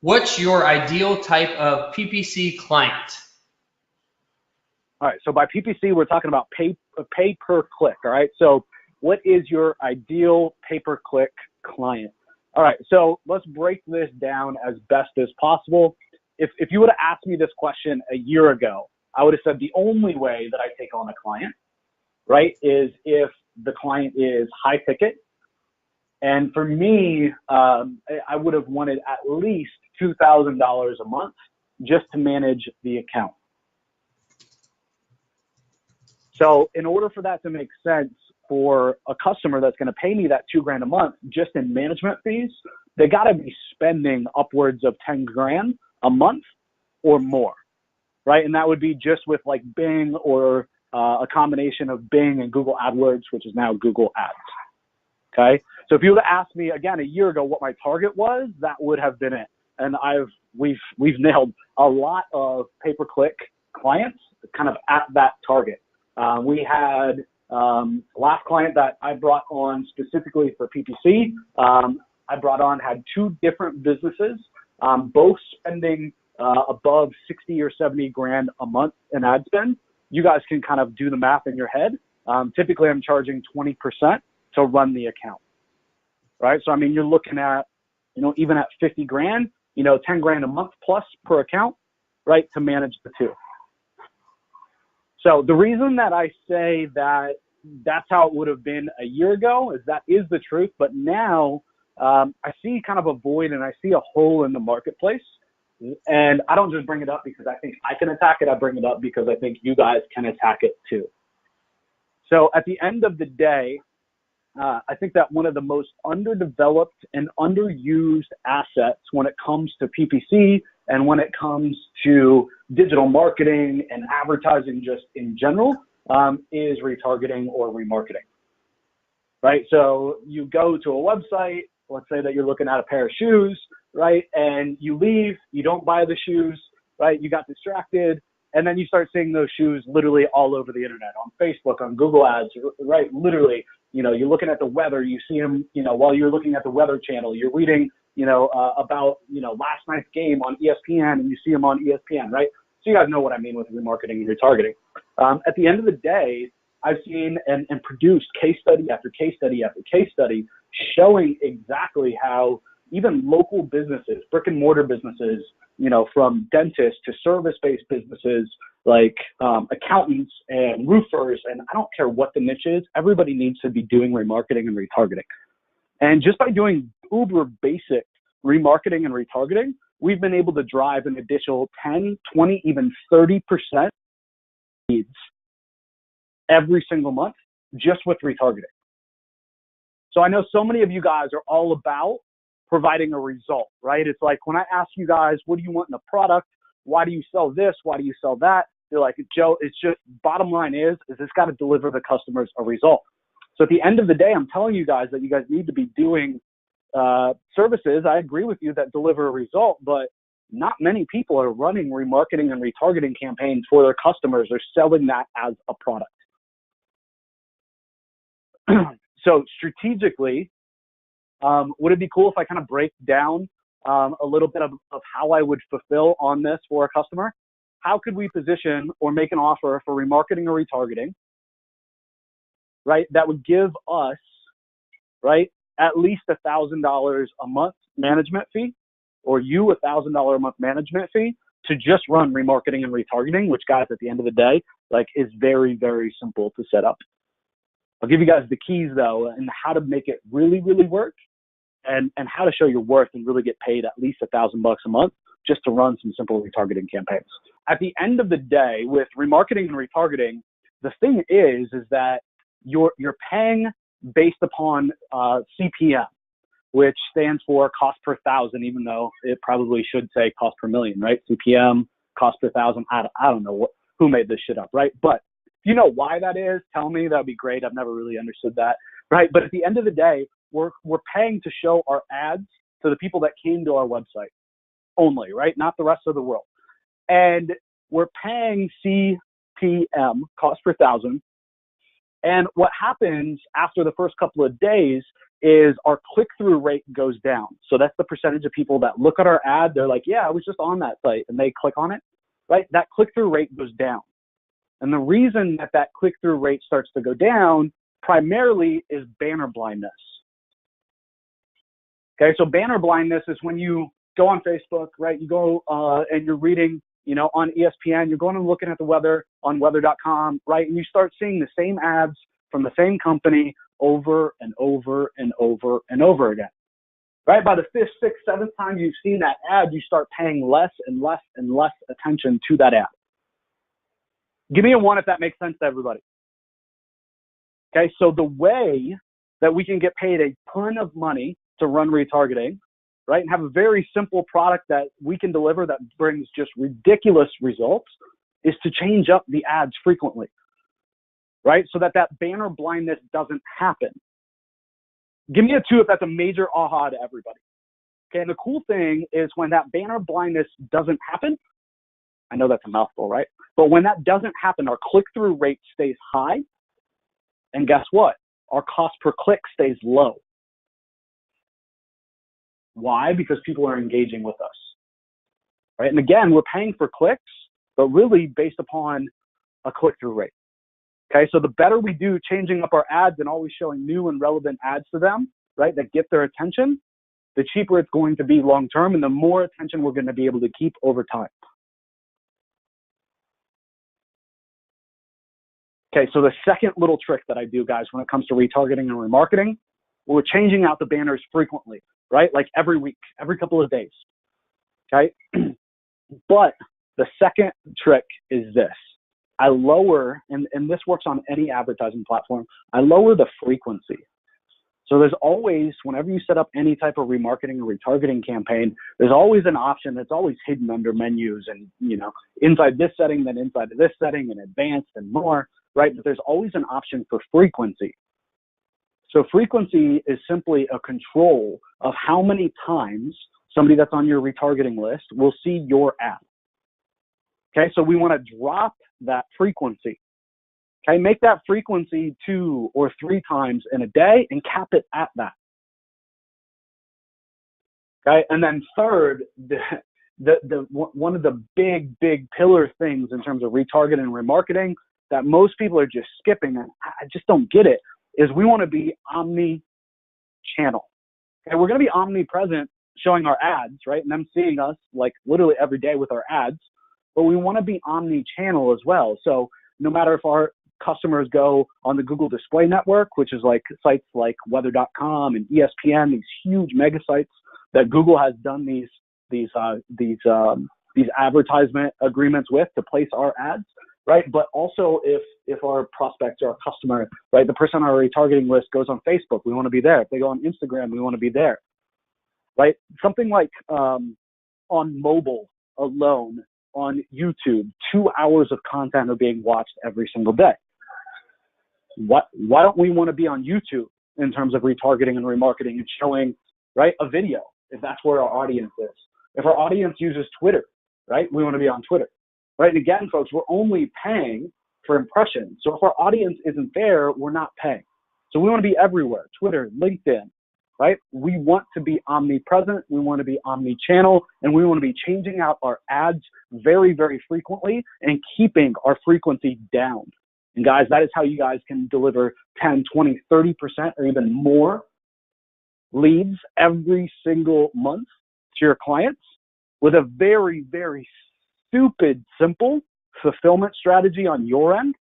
What's your ideal type of PPC client? All right, so by PPC, we're talking about pay per click. All right, so what is your ideal pay per click client? All right, so let's break this down as best as possible. If you would have asked me this question a year ago, I would have said the only way that I take on a client, right, is if the client is high ticket. And for me, I would have wanted at least $2,000 a month just to manage the account. So in order for that to make sense for a customer that's going to pay me that $2,000 a month just in management fees, they got to be spending upwards of $10,000 a month or more, right? And that would be just with like Bing or a combination of Bing and Google AdWords, which is now Google Ads. Okay. So if you would have asked me again a year ago what my target was, that would have been it. And we've nailed a lot of pay-per-click clients kind of at that target. We had last client that I brought on specifically for PPC. I brought on had two different businesses, both spending above 60 or 70 grand a month in ad spend. You guys can kind of do the math in your head. Typically, I'm charging 20% to run the account, right? So I mean, you're looking at, even at 50 grand, 10 grand a month plus per account, right, to manage the two. So the reason that I say that that's how it would have been a year ago is that is the truth. But now I see kind of a void and I see a hole in the marketplace. And I don't just bring it up because I think I can attack it. I bring it up because I think you guys can attack it too. So at the end of the day, I think that one of the most underdeveloped and underused assets when it comes to PPC and when it comes to digital marketing and advertising just in general is retargeting or remarketing, right? So you go to a website, let's say that you're looking at a pair of shoes, right? And you leave, you don't buy the shoes, right? You got distracted. And then you start seeing those shoes literally all over the internet, on Facebook, on Google Ads, right? Literally, you're looking at the weather, you see them, while you're looking at the Weather Channel, you're reading, about, last night's game on ESPN and you see them on ESPN, right? So you guys know what I mean with remarketing and retargeting. At the end of the day, I've seen and produced case study after case study after case study showing exactly how even local businesses, brick and mortar businesses, from dentists to service-based businesses like accountants and roofers, and I don't care what the niche is, everybody needs to be doing remarketing and retargeting. And just by doing uber basic remarketing and retargeting, we've been able to drive an additional 10, 20, even 30% leads every single month just with retargeting. So I know so many of you guys are all about providing a result, right? It's like when I ask you guys, what do you want in a product? Why do you sell this? Why do you sell that? They're like, Joe, it's just bottom line is it's got to deliver the customers a result. So at the end of the day, I'm telling you guys that you guys need to be doing services. I agree with you that deliver a result, but not many people are running remarketing and retargeting campaigns for their customers. They're selling that as a product. So strategically, would it be cool if I kind of break down a little bit of how I would fulfill on this for a customer? How could we position or make an offer for remarketing or retargeting, right? That would give us, right, at least $1,000 a month management fee, or you $1,000 a month management fee to just run remarketing and retargeting, which guys, at the end of the day, like is very, very simple to set up. I'll give you guys the keys though, and how to make it really, really work, and how to show your worth and really get paid at least $1,000 a month just to run some simple retargeting campaigns. At the end of the day, with remarketing and retargeting, the thing is that you're paying based upon CPM, which stands for cost per thousand, even though it probably should say cost per million, right? CPM, cost per thousand. I don't know who made this shit up, right? But if you know why that is, tell me. That'd be great. I've never really understood that, right? But at the end of the day, we're paying to show our ads to the people that came to our website only, right? Not the rest of the world. And we're paying CPM, cost per thousand. And what happens after the first couple of days is our click-through rate goes down. So that's the percentage of people that look at our ad. They're like, yeah, I was just on that site, and they click on it, right? That click-through rate goes down. And the reason that that click-through rate starts to go down primarily is banner blindness. Okay, so banner blindness is when you go on Facebook, right? You go and you're reading, you know, on ESPN, you're going and looking at the weather on weather.com, right? And you start seeing the same ads from the same company over and over and over and over again, right? By the fifth, sixth, seventh time you've seen that ad, you start paying less and less and less attention to that ad. Give me a one if that makes sense to everybody. Okay, so the way that we can get paid a ton of money to run retargeting, right, and have a very simple product that we can deliver that brings just ridiculous results is to change up the ads frequently, right, so that that banner blindness doesn't happen. Give me a two if that's a major aha to everybody. Okay, and the cool thing is when that banner blindness doesn't happen, I know that's a mouthful, right? But when that doesn't happen, our click-through rate stays high, and guess what? Our cost per click stays low. Why? Because people are engaging with us, right? And again, we're paying for clicks, but really based upon a click-through rate. Okay, so the better we do changing up our ads and always showing new and relevant ads to them, right, that get their attention, the cheaper it's going to be long-term and the more attention we're going to be able to keep over time. Okay, so the second little trick that I do, guys, when it comes to retargeting and remarketing, we're changing out the banners frequently, right? Like every week, every couple of days, okay? But the second trick is this. I lower, and this works on any advertising platform, I lower the frequency. So there's always, whenever you set up any type of remarketing or retargeting campaign, there's always an option that's always hidden under menus and, you know, inside this setting, then inside of this setting and advanced and more, right? But there's always an option for frequency. So frequency is simply a control of how many times somebody that's on your retargeting list will see your ad. Okay, so we want to drop that frequency. Okay, make that frequency 2 or 3 times in a day and cap it at that. Okay, and then third, one of the big pillar things in terms of retargeting and remarketing that most people are just skipping, and I just don't get it, is we want to be omni-channel. Okay, we're going to be omnipresent showing our ads, right, and them seeing us like literally every day with our ads, but we want to be omni-channel as well. So no matter if our customers go on the Google Display Network, which is like sites like weather.com and ESPN, these huge mega sites that Google has done these advertisement agreements with to place our ads, right? But also if our prospects or our customer, right, the person on our retargeting list goes on Facebook, we want to be there. If they go on Instagram, we want to be there, right? Something like on mobile alone, on YouTube, 2 hours of content are being watched every single day. Why don't we want to be on YouTube in terms of retargeting and remarketing and showing, right, a video if that's where our audience is? If our audience uses Twitter, right, we want to be on Twitter, right? And again, folks, we're only paying for impressions. So if our audience isn't there, we're not paying. So we want to be everywhere, Twitter, LinkedIn, right? We want to be omnipresent, we want to be omni-channel, and we want to be changing out our ads very, very frequently and keeping our frequency down. And guys, that is how you guys can deliver 10, 20, 30% or even more leads every single month to your clients with a very, very stupid, simple fulfillment strategy on your end,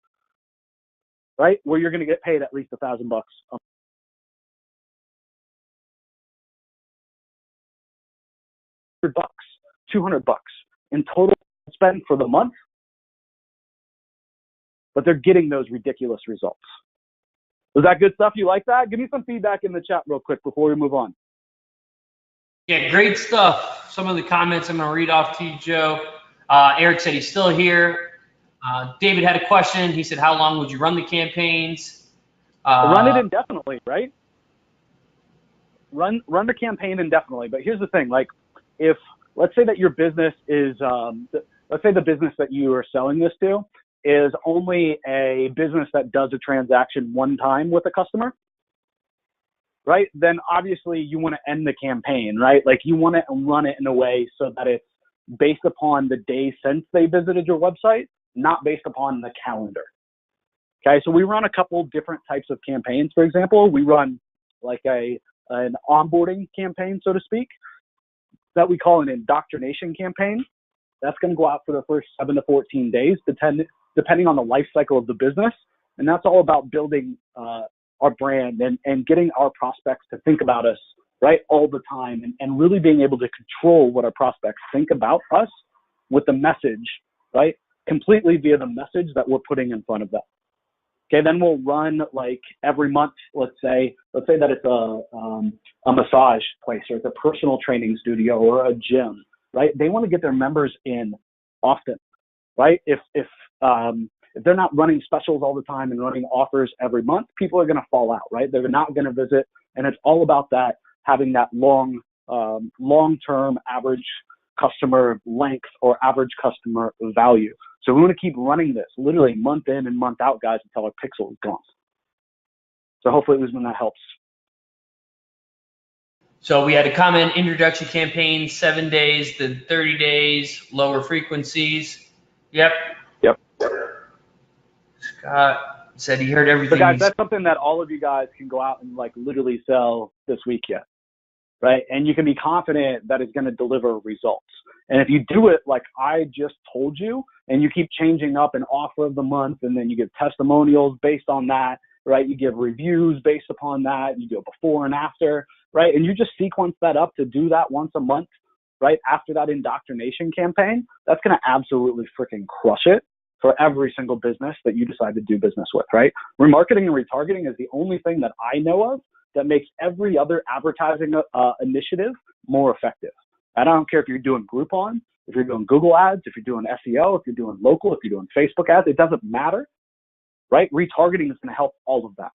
right? Where you're going to get paid at least $1,000 a month. $100, $200 in total spend for the month, but they're getting those ridiculous results. Was that good stuff? You like that? Give me some feedback in the chat real quick before we move on. Yeah, great stuff. Some of the comments I'm going to read off to you, Joe. Eric said he's still here. David had a question. He said, how long would you run the campaigns? Run it indefinitely, right? Run the campaign indefinitely. But here's the thing, like if, let's say that your business is, let's say the business that you are selling this to is only a business that does a transaction one time with a customer, right, then obviously you want to end the campaign, right? Like you want to run it in a way so that it's based upon the day since they visited your website, not based upon the calendar. Okay, so we run a couple different types of campaigns. For example, we run like an onboarding campaign, so to speak, that we call an indoctrination campaign. That's going to go out for the first 7 to 14 days, depending on the life cycle of the business. And that's all about building our brand and getting our prospects to think about us, right, all the time, and really being able to control what our prospects think about us with the message, right, completely via the message that we're putting in front of them. Okay, then we'll run like every month, let's say that it's a massage place, or it's a personal training studio or a gym, right? They want to get their members in often, right? If they're not running specials all the time and running offers every month, people are going to fall out, right? They're not going to visit, and it's all about that, having that long-term average customer length or average customer value. So we want to keep running this literally month in and month out, guys, until our pixel is gone. So hopefully, Usman, that helps. So we had a comment, introduction campaign, 7 days, then 30 days, lower frequencies. Yep. Scott said he heard everything. So guys, that's something that all of you guys can go out and like literally sell this week yet, right? And you can be confident that it's going to deliver results. And if you do it like I just told you, and you keep changing up an offer of the month, and then you give testimonials based on that, right? You give reviews based upon that. You do a before and after, right? And you just sequence that up to do that once a month, right? After that indoctrination campaign, that's going to absolutely freaking crush it for every single business that you decide to do business with, right? Remarketing and retargeting is the only thing that I know of that makes every other advertising initiative more effective. And I don't care if you're doing Groupon, if you're doing Google ads, if you're doing SEO, if you're doing local, if you're doing Facebook ads, it doesn't matter, right? Retargeting is going to help all of that.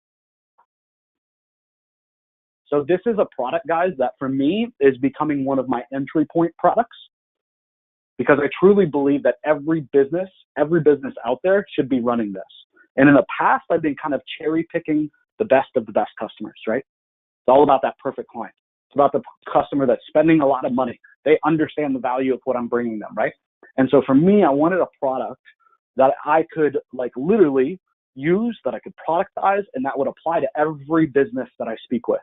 So this is a product, guys, that for me is becoming one of my entry point products, because I truly believe that every business out there should be running this. And in the past, I've been kind of cherry picking the best of the best customers, right? It's all about that perfect client. It's about the customer that's spending a lot of money. They understand the value of what I'm bringing them, right? And so for me, I wanted a product that I could like literally use, that I could productize, and that would apply to every business that I speak with,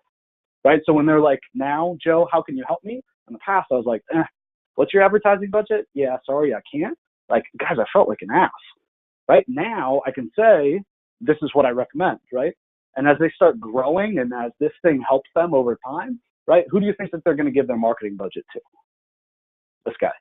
right? So when they're like, now, Joe, how can you help me? In the past, I was like, what's your advertising budget? Yeah, sorry, I can't. Like, guys, I felt like an ass, right? Now I can say, this is what I recommend, right? And as they start growing and as this thing helps them over time, right? Who do you think that they're going to give their marketing budget to? This guy.